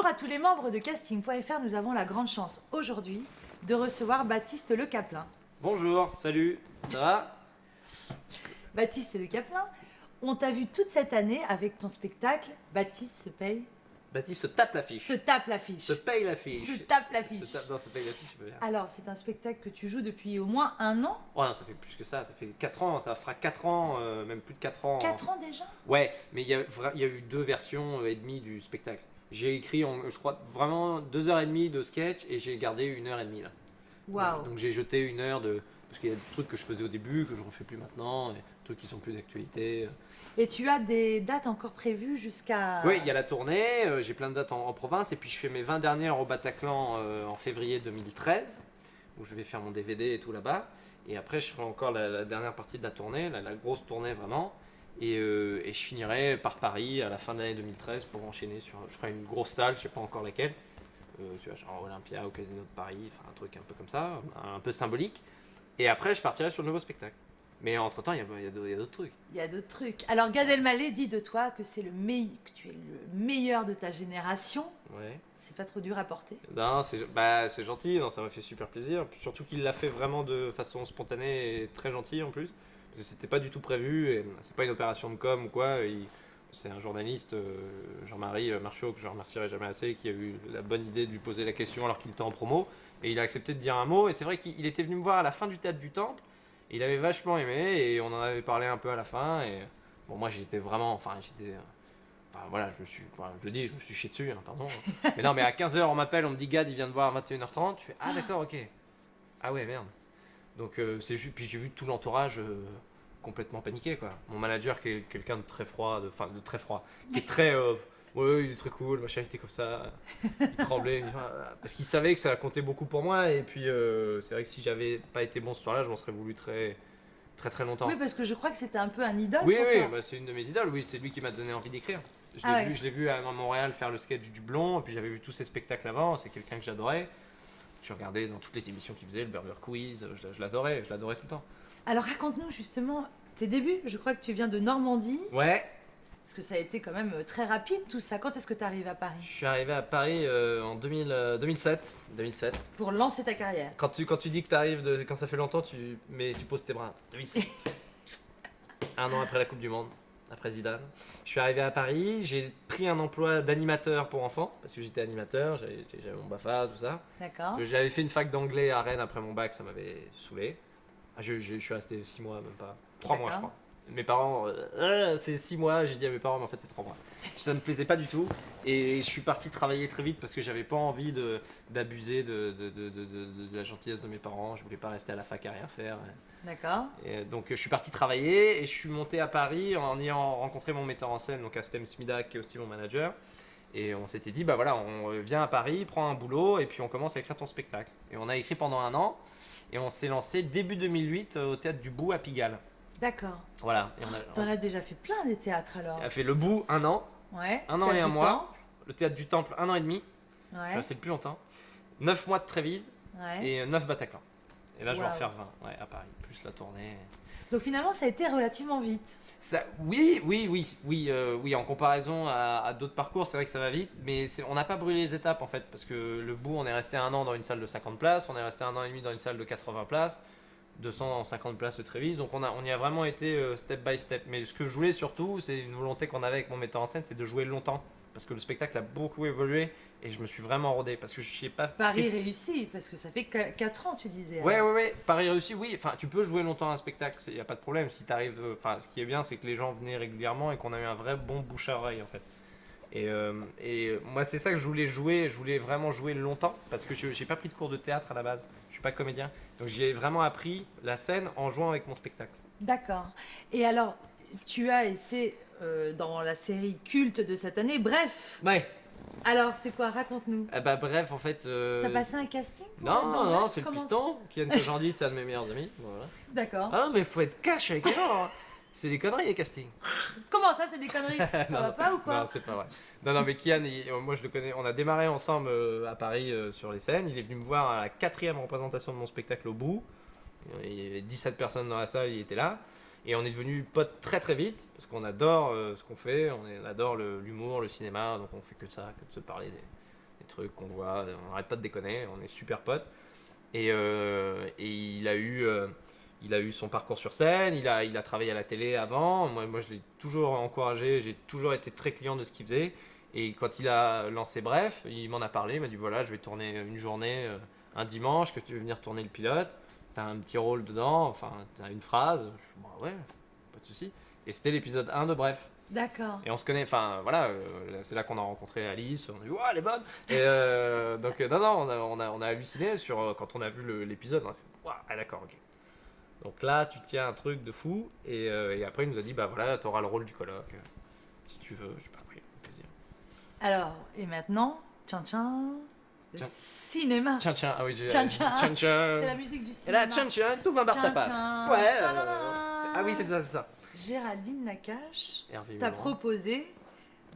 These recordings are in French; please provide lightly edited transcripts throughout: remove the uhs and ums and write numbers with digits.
à tous les membres de Casting.fr, nous avons la grande chance aujourd'hui de recevoir Baptiste Le Caplin. Bonjour, salut, ça va? Baptiste Le Caplin, on t'a vu toute cette année avec ton spectacle Baptiste se paye. Baptiste se tape l'affiche. Se tape l'affiche. Se paye l'affiche. Se tape l'affiche. Se paye l'affiche, je peux dire. Alors, c'est un spectacle que tu joues depuis au moins 1 an. Oh non, ça fait plus que ça fait 4 ans, ça fera 4 ans, même plus de 4 ans. 4 ans déjà? Ouais, mais il y a eu 2 versions et demie du spectacle. J'ai écrit, je crois, vraiment 2h30 de sketch et j'ai gardé 1h30 là. Waouh. Donc j'ai jeté 1 heure de... Parce qu'il y a des trucs que je faisais au début, que je ne refais plus maintenant, et des trucs qui sont plus d'actualité. Et tu as des dates encore prévues jusqu'à... Oui, il y a la tournée, j'ai plein de dates en province, et puis je fais mes 20 dernières au Bataclan en février 2013, où je vais faire mon DVD et tout là-bas. Et après, je ferai encore la dernière partie de la tournée, la grosse tournée vraiment. Et je finirai par Paris à la fin de l'année 2013 pour enchaîner sur, je ferai une grosse salle, je sais pas encore laquelle, tu vois, genre Olympia ou Casino de Paris, enfin un truc un peu comme ça, un peu symbolique. Et après, je partirai sur le nouveau spectacle. Mais entre-temps, il y a d'autres trucs. Il y a d'autres trucs. Alors, Gad Elmaleh dit de toi que c'est que tu es le meilleur de ta génération. Ouais. C'est pas trop dur à porter. Non, c'est gentil, non, ça m'a fait super plaisir. Surtout qu'il l'a fait vraiment de façon spontanée et très gentille en plus. Parce que c'était pas du tout prévu, et c'est pas une opération de com ou quoi. C'est un journaliste, Jean-Marie Marchaud, que je remercierai jamais assez, qui a eu la bonne idée de lui poser la question alors qu'il était en promo. Et il a accepté de dire un mot. Et c'est vrai qu'il était venu me voir à la fin du Théâtre du Temple. Il avait vachement aimé et on en avait parlé un peu à la fin. Et bon, moi j'étais vraiment. Enfin, voilà, je me suis chié dessus, hein, pardon. Mais non, mais à 15h, on m'appelle, on me dit Gad, il vient de voir à 21h30. Je fais ah, d'accord, ok. Ah ouais, merde. Donc c'est juste. Puis j'ai vu tout l'entourage complètement paniqué, quoi. Mon manager, qui est quelqu'un de très froid, de très froid, qui est très. Ouais, il est très cool, machin, il était comme ça. Il tremblait. Parce qu'il savait que ça comptait beaucoup pour moi. Et puis, c'est vrai que si j'avais pas été bon ce soir-là, je m'en serais voulu très longtemps. Oui, parce que je crois que c'était un peu un idole Oui, pour oui, toi. Bah, c'est une de mes idoles. Oui, c'est lui qui m'a donné envie d'écrire. Ah ouais. Je l'ai vu à Montréal faire le sketch du blond. Et puis, j'avais vu tous ses spectacles avant. C'est quelqu'un que j'adorais. Je regardais dans toutes les émissions qu'il faisait, le Burger Quiz. Je l'adorais tout le temps. Alors, raconte-nous justement tes débuts. Je crois que tu viens de Normandie. Ouais. Parce que ça a été quand même très rapide tout ça. Quand est-ce que tu arrives à Paris? Je suis arrivé à Paris en 2007. Pour lancer ta carrière. Quand tu dis que tu arrives quand ça fait longtemps, tu poses tes bras. 2007. 1 an après la Coupe du Monde, après Zidane. Je suis arrivé à Paris, j'ai pris un emploi d'animateur pour enfants, parce que j'étais animateur, j'avais mon BAFA, tout ça. D'accord. J'avais fait une fac d'anglais à Rennes après mon bac, ça m'avait saoulé. Je suis resté 6 mois, même pas. 3 mois, je crois. Mes parents, c'est 6 mois, j'ai dit à mes parents, mais en fait c'est 3 mois. Ça me plaisait pas du tout. Et je suis parti travailler très vite parce que j'avais pas envie d'abuser de la gentillesse de mes parents. Je voulais pas rester à la fac à rien faire. D'accord. Et donc je suis parti travailler et je suis monté à Paris en ayant rencontré mon metteur en scène, donc Astem Smidak, qui est aussi mon manager. Et on s'était dit, bah voilà, on vient à Paris, prend un boulot et puis on commence à écrire ton spectacle. Et on a écrit pendant 1 an et on s'est lancé début 2008 au Théâtre du Bout à Pigalle. D'accord. Voilà. T'en as déjà fait plein des théâtres alors. On a fait le Bout 1 an. Ouais. 1 an et 1 mois. Temple. Le Théâtre du Temple 1 an et demi. Ouais. Je suis resté le plus longtemps. 9 mois de Trévise Ouais. et 9 Bataclan. Et là je vais en Wow. refaire 20 à Paris, plus la tournée. Donc finalement ça a été relativement vite. Ça, oui, en comparaison à d'autres parcours, c'est vrai que ça va vite, mais on n'a pas brûlé les étapes en fait, parce que le Bout, on est resté 1 an dans une salle de 50 places, on est resté 1 an et demi dans une salle de 80 places, 250 places de Trévise, donc on y a vraiment été step by step. Mais ce que je voulais surtout, c'est une volonté qu'on avait avec mon metteur en scène, c'est de jouer longtemps, parce que le spectacle a beaucoup évolué et je me suis vraiment rodé, parce que je sais pas... Paris réussi, parce que ça fait 4 ans tu disais. Ouais, Paris réussi, oui. Enfin, tu peux jouer longtemps un spectacle, il n'y a pas de problème. Si t'arrives, ce qui est bien, c'est que les gens venaient régulièrement et qu'on a eu un vrai bon bouche à oreille en fait. Et moi, c'est ça que je voulais jouer. Je voulais vraiment jouer longtemps parce que je n'ai pas pris de cours de théâtre à la base. Je suis pas comédien, donc j'ai vraiment appris la scène en jouant avec mon spectacle. D'accord. Et alors, tu as été dans la série culte de cette année, Bref. Ouais. Alors, c'est quoi? Raconte-nous. Bref, en fait. T'as passé un casting pour Non, être dans non, Bref? c'est le Comment piston. Kian Kojandi, c'est un de mes meilleurs amis. Voilà. D'accord. Ah non, mais faut être cash avec les gens. Hein. C'est des conneries les castings. Comment ça, c'est des conneries? Ça Non, va non. pas ou quoi? Non, c'est pas vrai. Non, mais Kian, moi je le connais. On a démarré ensemble à Paris sur les scènes. Il est venu me voir à la 4e représentation de mon spectacle au Bout. Il y avait 17 personnes dans la salle, il était là. Et on est devenus potes très très vite parce qu'on adore ce qu'on fait. On adore l'humour, le cinéma. Donc on fait que ça, que de se parler trucs qu'on voit, on n'arrête pas de déconner, on est super potes. Et il a eu son parcours sur scène, il a travaillé à la télé avant. Moi, je l'ai toujours encouragé, j'ai toujours été très client de ce qu'il faisait. Et quand il a lancé Bref, il m'en a parlé, il m'a dit voilà, je vais tourner une journée, un dimanche, que tu veux venir tourner le pilote. T'as un petit rôle dedans, enfin, t'as une phrase. Je fais bah ouais, pas de souci. Et c'était l'épisode 1 de Bref. D'accord. Et on se connaît, enfin voilà, c'est là qu'on a rencontré Alice, on a dit ouah, elle est bonne. Et donc, non, on a halluciné quand on a vu l'épisode, on a fait ouah, ah, d'accord, ok. Donc là, tu tiens un truc de fou, et après, il nous a dit bah voilà, t'auras le rôle du coloc, si tu veux. Je sais pas, oui, avec plaisir. Alors, et maintenant, tchan le Tiens. cinéma. Tiens, ah oui, j'ai. Tchan. Tchan. C'est la musique du Et cinéma. là, tchan, tout va par ta passe. Tchan. Ouais. Tchan. Ah oui, c'est ça. Géraldine Nakache Hervé t'a Vivant. proposé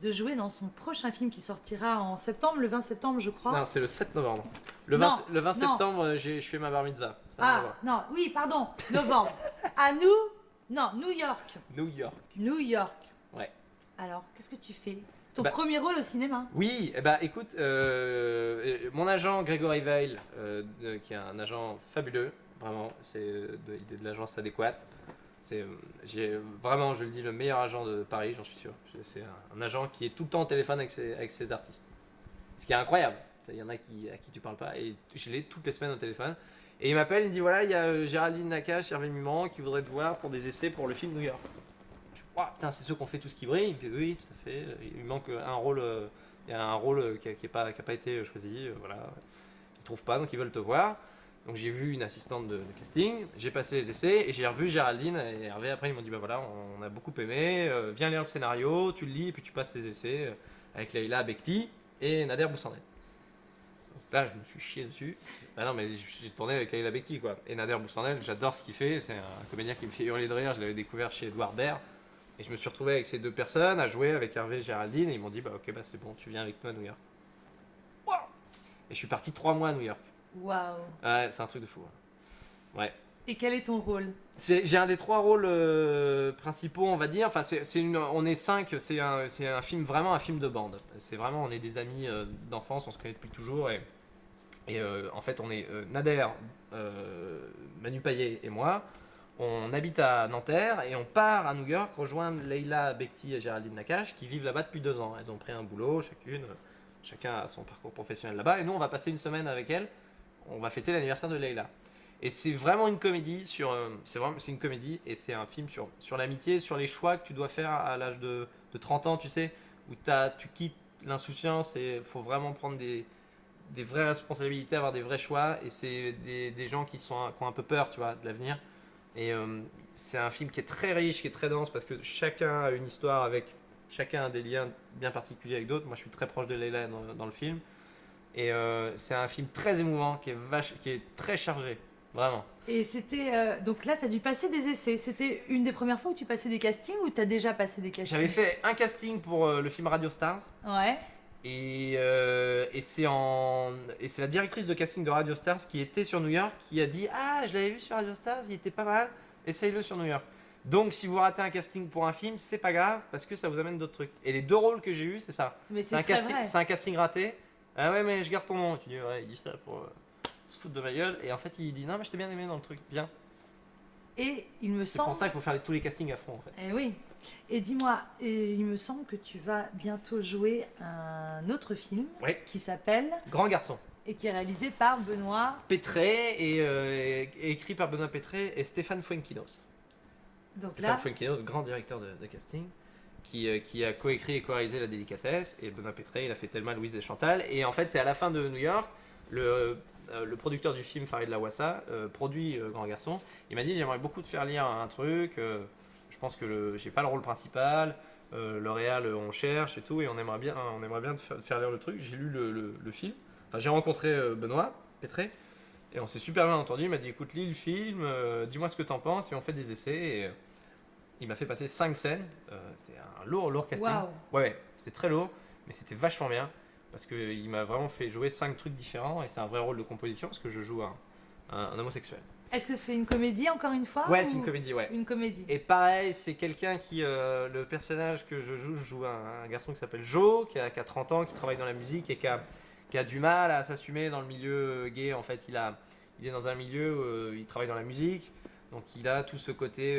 de jouer dans son prochain film qui sortira en septembre, le 20 septembre, je crois. Non, c'est le 7 novembre. Non, Le 20 non. septembre, je fais ma bar mitzvah. Ça n'a rien à Ah, voir. non, oui, pardon, novembre. New York. New York. New York. Ouais. Alors, qu'est-ce que tu fais? Ton Bah- premier rôle au cinéma? Oui, écoute, mon agent Grégory Veil, qui est un agent fabuleux, vraiment, il est de l'agence adéquate. J'ai vraiment, je le dis, le meilleur agent de Paris, j'en suis sûr. C'est un agent qui est tout le temps au téléphone avec ses artistes. Ce qui est incroyable. Il y en a à qui tu parles pas, et je l'ai toutes les semaines au téléphone. Et il m'appelle, il me dit voilà, il y a Géraldine Nakache, Hervé Mimran qui voudraient te voir pour des essais pour le film New York. Je dis, ouah, putain, c'est ceux qu'on fait tout ce qui brille. Il me fait oui, tout à fait. Il manque un rôle, il y a un rôle qui a pas été choisi, voilà. Ils trouvent pas, donc ils veulent te voir. Donc j'ai vu une assistante de casting, j'ai passé les essais et j'ai revu Géraldine et Hervé. Après ils m'ont dit bah voilà, on a beaucoup aimé, viens lire le scénario, tu le lis et puis tu passes les essais avec Leïla Bekti et Nader Boussandel. Donc là je me suis chié dessus. Bah non mais j'ai tourné avec Leïla Bekti quoi. Et Nader Boussandel, j'adore ce qu'il fait, c'est un comédien qui me fait hurler de rire, je l'avais découvert chez Edouard Baird. Et je me suis retrouvé avec ces deux personnes à jouer avec Hervé et Géraldine et ils m'ont dit bah ok bah c'est bon, tu viens avec nous à New York. Wow. Et je suis parti 3 mois à New York. Waouh. Ouais, c'est un truc de fou. Ouais. Et quel est ton rôle? J'ai un des 3 rôles principaux, on va dire. Enfin, on est 5. C'est un film, vraiment un film de bande. C'est vraiment, on est des amis d'enfance, on se connaît depuis toujours. Et en fait, on est Nader, Manu Payet et moi. On habite à Nanterre et on part à New York rejoindre Leïla Bekti et Géraldine Nakache qui vivent là-bas depuis 2 ans. Elles ont pris un boulot chacun a son parcours professionnel là-bas. Et nous, on va passer une semaine avec elles. On va fêter l'anniversaire de Leïla. Et c'est vraiment une comédie c'est une comédie et c'est un film sur l'amitié, sur les choix que tu dois faire à l'âge de 30 ans, tu sais, où tu quittes l'insouciance et il faut vraiment prendre des vraies responsabilités, avoir des vrais choix. Et c'est des gens qui ont un peu peur, tu vois, de l'avenir. Et c'est un film qui est très riche, qui est très dense parce que chacun a une histoire chacun a des liens bien particuliers avec d'autres. Moi, je suis très proche de Leïla dans le film. Et c'est un film très émouvant, qui est très chargé, vraiment. Et c'était. Donc là, tu as dû passer des essais. C'était une des premières fois où tu passais des castings ou tu as déjà passé des castings? J'avais fait un casting pour le film Radio Stars. Ouais. Et c'est la directrice de casting de Radio Stars qui était sur New York qui a dit ah, je l'avais vu sur Radio Stars, il était pas mal, essaye-le sur New York. Donc si vous ratez un casting pour un film, c'est pas grave parce que ça vous amène d'autres trucs. Et les 2 rôles que j'ai eus, c'est ça. Mais C'est un casting raté. Ah ouais, mais je garde ton nom. Tu dis ouais, il dit ça pour se foutre de ma gueule. Et en fait, il dit non, mais je t'ai bien aimé dans le truc, bien. Et il me C'est semble. pour ça qu'il faut faire tous les castings à fond en fait. Eh oui. Et dis-moi, il me semble que tu vas bientôt jouer un autre film Ouais. qui s'appelle Grand garçon. et qui est réalisé par Benoît. Pétré et écrit par Benoît Pétré et Stéphane Fuenquinos. Donc Stéphane là, Fuenquinos, grand directeur de casting, qui a coécrit et co-réalisé La Délicatesse. Et Benoît Pétré, il a fait Thelma, Louise et Chantal. Et en fait, c'est à la fin de New York, le producteur du film, Farid Lawassa, produit Grand Garçon. Il m'a dit j'aimerais beaucoup te faire lire un truc. Je pense que j'ai pas le rôle principal. Le réal, on cherche et tout. Et on aimerait bien te faire lire le truc. J'ai lu le film. Enfin, j'ai rencontré Benoît Pétré. Et on s'est super bien entendu. Il m'a dit écoute, lis le film, dis-moi ce que t'en penses. Et on fait des essais. Et il m'a fait passer 5 scènes. C'était un lourd casting. Waouh. Ouais, c'était très lourd. Mais c'était vachement bien. Parce qu'il m'a vraiment fait jouer 5 trucs différents. Et c'est un vrai rôle de composition. Parce que je joue un homosexuel. est-ce que c'est une comédie encore une fois? Ouais, ou c'est une comédie, ouais. Une comédie. Et pareil, c'est quelqu'un qui. Le personnage que je joue un garçon qui s'appelle Joe, qui a 30 ans, qui travaille dans la musique et qui qui a du mal à s'assumer dans le milieu gay. En fait, il est dans un milieu où il travaille dans la musique, donc il a tout ce côté.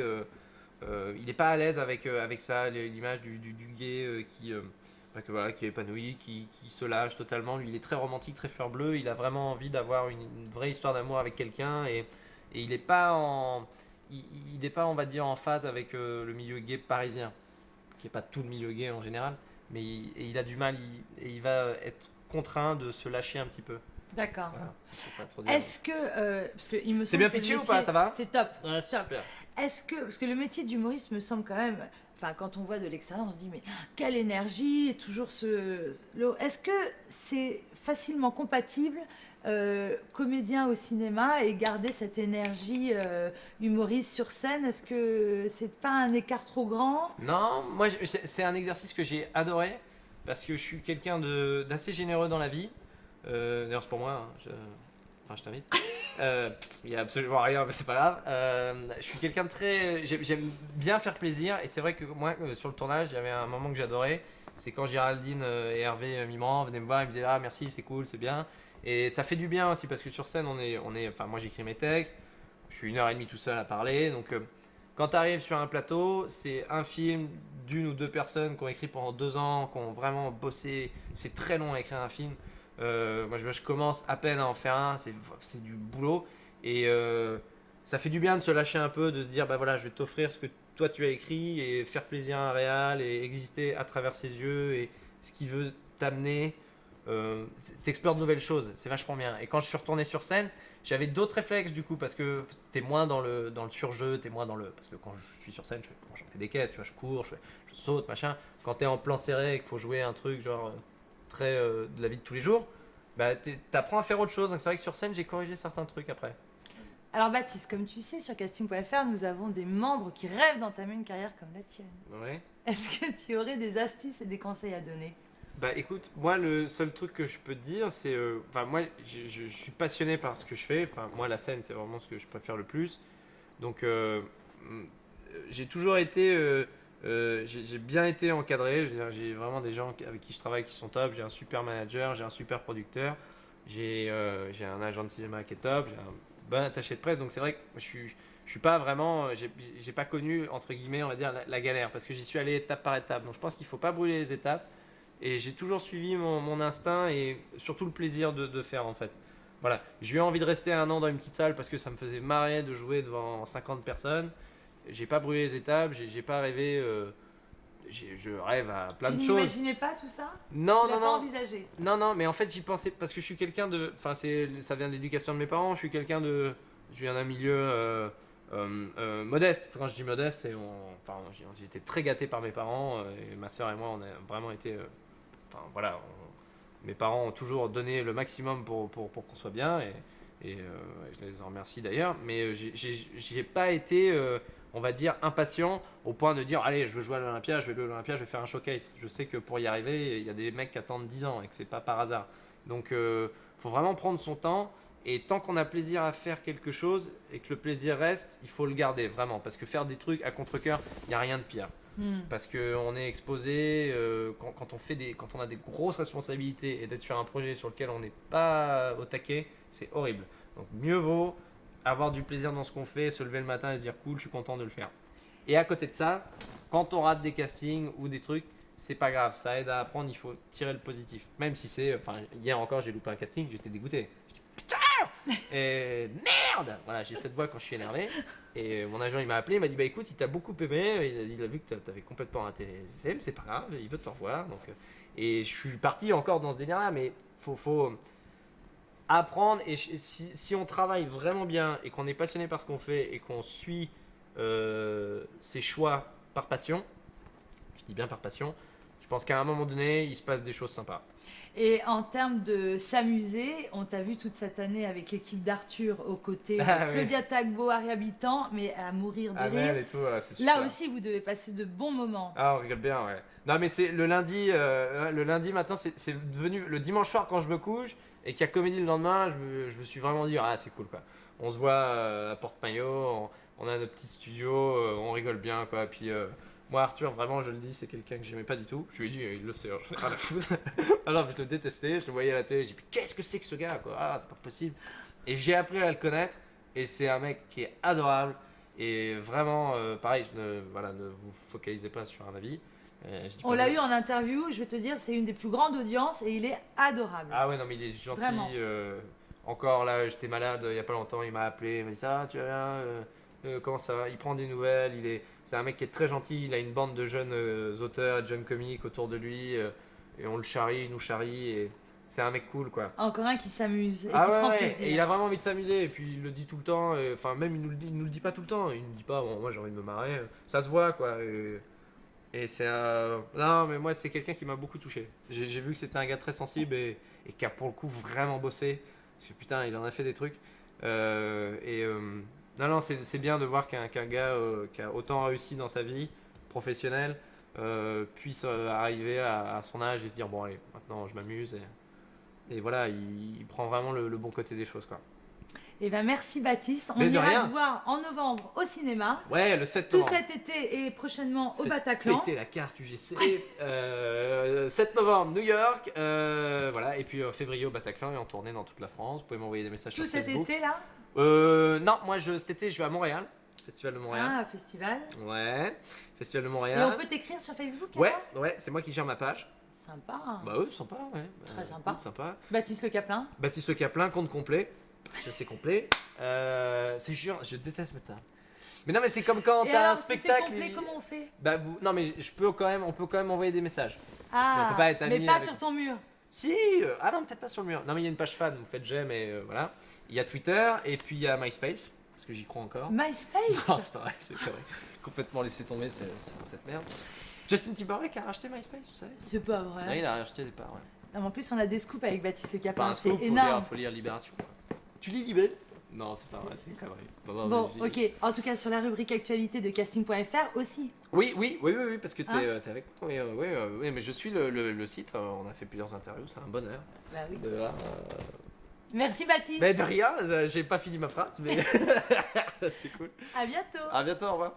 Il n'est pas à l'aise avec ça, l'image du gay qui est épanoui, qui se lâche totalement. Lui, il est très romantique, très fleur bleue. Il a vraiment envie d'avoir une vraie histoire d'amour avec quelqu'un et il n'est pas il n'est pas, on va dire, en phase avec le milieu gay parisien, qui n'est pas tout le milieu gay en général, mais il a du mal, il va être contraint de se lâcher un petit peu. D'accord. Voilà, je sais pas trop dire. Est-ce que, parce que il me C'est semble bien que le pitché ou métier- pas, ça va? C'est top. Ouais, top. super. Est-ce que, parce que le métier d'humoriste me semble quand même, enfin quand on voit de l'extérieur, on se dit mais quelle énergie, et toujours Est-ce que c'est facilement compatible comédien au cinéma et garder cette énergie humoriste sur scène? Est-ce que c'est pas un écart trop grand? Non, moi c'est un exercice que j'ai adoré parce que je suis quelqu'un d'assez généreux dans la vie. D'ailleurs, c'est pour moi, hein, je t'invite. Il n'y a absolument rien, mais c'est pas grave. Je suis quelqu'un de très. J'aime bien faire plaisir et c'est vrai que moi, sur le tournage, il y avait un moment que j'adorais. C'est quand Géraldine et Hervé Mimran venaient me voir, ils me disaient ah merci, c'est cool, c'est bien. Et ça fait du bien aussi parce que sur scène, enfin moi j'écris mes textes, je suis 1h30 tout seul à parler, donc quand tu arrives sur un plateau, c'est un film d'une ou deux personnes qui ont écrit pendant 2 ans, qui ont vraiment bossé. C'est très long à écrire un film. Moi je commence à peine à en faire un, c'est du boulot et ça fait du bien de se lâcher un peu, de se dire bah voilà, je vais t'offrir ce que toi tu as écrit et faire plaisir à un réal et exister à travers ses yeux et ce qu'il veut t'amener. T'explores de nouvelles choses, c'est vachement bien. Et quand je suis retourné sur scène, j'avais d'autres réflexes du coup parce que t'es moins dans le surjeu, t'es moins dans le. Parce que quand je suis sur scène, j'en fais des caisses, tu vois, je cours, je saute, machin. Quand t'es en plan serré et qu'il faut jouer un truc genre très de la vie de tous les jours, bah t'apprends à faire autre chose. Donc c'est vrai que sur scène, j'ai corrigé certains trucs après. Alors Baptiste, comme tu sais, sur casting.fr, nous avons des membres qui rêvent d'entamer une carrière comme la tienne. Ouais. Est-ce que tu aurais des astuces et des conseils à donner? Bah écoute, moi le seul truc que je peux te dire, c'est, enfin moi je suis passionné par ce que je fais. Enfin moi la scène c'est vraiment ce que je préfère le plus. Donc j'ai toujours été, j'ai bien été encadré. Je veux dire, j'ai vraiment des gens avec qui je travaille qui sont top. J'ai un super manager, j'ai un super producteur, j'ai un agent de cinéma qui est top, j'ai un bon attaché de presse. Donc c'est vrai que je suis pas vraiment, j'ai pas connu entre guillemets on va dire la galère parce que j'y suis allé étape par étape. Donc je pense qu'il faut pas brûler les étapes. Et j'ai toujours suivi mon instinct et surtout le plaisir de faire en fait. Voilà, j'ai eu envie de rester 1 an dans une petite salle parce que ça me faisait marrer de jouer devant 50 personnes. J'ai pas brûlé les étapes, j'ai pas rêvé. Je rêve à plein de Tu choses. n'imaginais pas tout ça? Non, Tu l'as non, pas non. envisagé? Non, non, mais en fait j'y pensais parce que je suis quelqu'un de. Enfin, ça vient de l'éducation de mes parents. Je suis quelqu'un de. Je viens d'un milieu modeste. Quand je dis modeste, c'est. Enfin, j'ai été très gâté par mes parents. Et ma soeur et moi, on a vraiment été. Enfin, voilà, mes parents ont toujours donné le maximum pour qu'on soit bien et je les en remercie d'ailleurs. Mais j'ai pas été, on va dire, impatient au point de dire allez, je veux jouer à l'Olympia, je vais jouer à l'Olympia, je vais faire un showcase. Je sais que pour y arriver, il y a des mecs qui attendent 10 ans et que c'est pas par hasard. Donc, faut vraiment prendre son temps. Et tant qu'on a plaisir à faire quelque chose et que le plaisir reste, il faut le garder vraiment. Parce que faire des trucs à contre-cœur, il n'y a rien de pire. Parce qu'on est exposé quand on a des grosses responsabilités et d'être sur un projet sur lequel on n'est pas au taquet, c'est horrible. Donc mieux vaut avoir du plaisir dans ce qu'on fait, se lever le matin et se dire cool, je suis content de le faire. Et à côté de ça, quand on rate des castings ou des trucs, c'est pas grave, ça aide à apprendre, il faut tirer le positif. Même si c'est, enfin hier encore j'ai loupé un casting, j'étais dégoûté. Putain et merde. Voilà, j'ai cette voix quand je suis énervé. Et mon agent il m'a appelé, il m'a dit bah écoute, il t'a beaucoup aimé, il a vu que t'avais complètement raté les essais, mais c'est pas grave, il veut te revoir. Donc, et je suis parti encore dans ce délire là, mais faut apprendre. Et si on travaille vraiment bien et qu'on est passionné par ce qu'on fait et qu'on suit ses choix par passion, je dis bien par passion, je pense qu'à un moment donné il se passe des choses sympas. Et en termes de s'amuser, on t'a vu toute cette année avec l'équipe d'Arthur aux côtés de Claudia Tagbo, Harry Habitant, mais à mourir de rire. Et tout, c'est super. Là aussi, vous devez passer de bons moments. Ah, on rigole bien, ouais. Non, mais c'est le lundi matin, c'est devenu le dimanche soir quand je me couche et qu'il y a comédie le lendemain, je me suis vraiment dit, ah, c'est cool, quoi. On se voit à Porte-Maillot, on a notre petit studio, on rigole bien, quoi. Puis Moi, Arthur, vraiment, je le dis, c'est quelqu'un que j'aimais pas du tout. Je lui ai dit, il le sait, j'en ai rien à foutre. Alors, je le détestais, je le voyais à la télé, j'ai dit, qu'est-ce que c'est que ce gars, quoi? Ah, c'est pas possible. Et j'ai appris à le connaître, et c'est un mec qui est adorable. Et vraiment, pareil, ne vous focalisez pas sur un avis. Je dis On pas l'a ça. eu en interview, je vais te dire, c'est une des plus grandes audiences et il est adorable. Ah ouais, non, mais il est gentil. Vraiment. Encore là, j'étais malade il y a pas longtemps, il m'a appelé, il m'a dit ça, tu vas bien, comment ça va? Il prend des nouvelles, c'est un mec qui est très gentil, il a une bande de jeunes auteurs, de jeunes comiques autour de lui, et on le charrie, il nous charrie, et c'est un mec cool quoi. Encore un qui s'amuse et Ah qui ouais, prend ouais, plaisir. et il a vraiment envie de s'amuser, et puis il le dit tout le temps, enfin même il nous le dit pas tout le temps, il nous dit pas, bon, moi j'ai envie de me marrer, ça se voit quoi. Et c'est non, mais moi, c'est quelqu'un qui m'a beaucoup touché. J'ai vu que c'était un gars très sensible et qui a pour le coup vraiment bossé. Parce que putain, il en a fait des trucs. Non, non, c'est bien de voir qu'un gars qui a autant réussi dans sa vie professionnelle puisse arriver à son âge et se dire bon, allez, maintenant je m'amuse. Et voilà, il prend vraiment le bon côté des choses, quoi. Et ben merci Baptiste. On Mais de ira rien. te voir en novembre au cinéma. Ouais, le 7 Tout novembre. cet été et prochainement au Faites Bataclan. péter la carte UGC. 7 novembre, New York. Voilà, et puis février au Bataclan et en tournée dans toute la France. Vous pouvez m'envoyer des messages Tout sur cet Facebook. été là. Non, moi cet été je vais à Montréal. Festival de Montréal. Ah, festival. Ouais, Festival de Et on Montréal. peut t'écrire sur Facebook Ouais, alors ouais, c'est moi qui gère ma page. Sympa. Bah oui, sympa, ouais. Très sympa. Cool, sympa. Baptiste Le Caplin. Baptiste Le Caplin, compte complet. Parce que c'est complet. C'est chiant, je déteste mettre ça. Mais non, mais c'est comme quand Et t'as un alors, si c'est spectacle. complet, comment on fait? Bah, non, mais on peut quand même envoyer des messages. Ah, on peut pas être mais amis pas avec- sur ton mur. Si, ah non, peut-être pas sur le mur. Non, mais il y a une page fan, vous faites j'aime et voilà. Il y a Twitter et puis il y a MySpace, parce que j'y crois encore. MySpace. Non, c'est pas vrai, c'est pas vrai. Complètement laissé tomber cette merde. Justin Timberlake a racheté MySpace, vous savez? C'est pas Ouais, vrai. il a racheté des parts, ouais. Non, mais en plus, on a des scoops avec Baptiste Le Pas un Caplin. C'est scoop, énorme. faut lire Libération. Quoi. Tu lis Libé? Non, c'est pas vrai, c'est une connerie. Non, Bon, mais ok. En tout cas, sur la rubrique actualité de casting.fr aussi. Oui, parce que t'es Hein avec moi. Oui, mais je suis le site, on a fait plusieurs interviews, c'est un bonheur. Bah oui. De là, Merci Baptiste. Mais de rien, j'ai pas fini ma phrase, mais c'est cool. À bientôt. À bientôt, au revoir.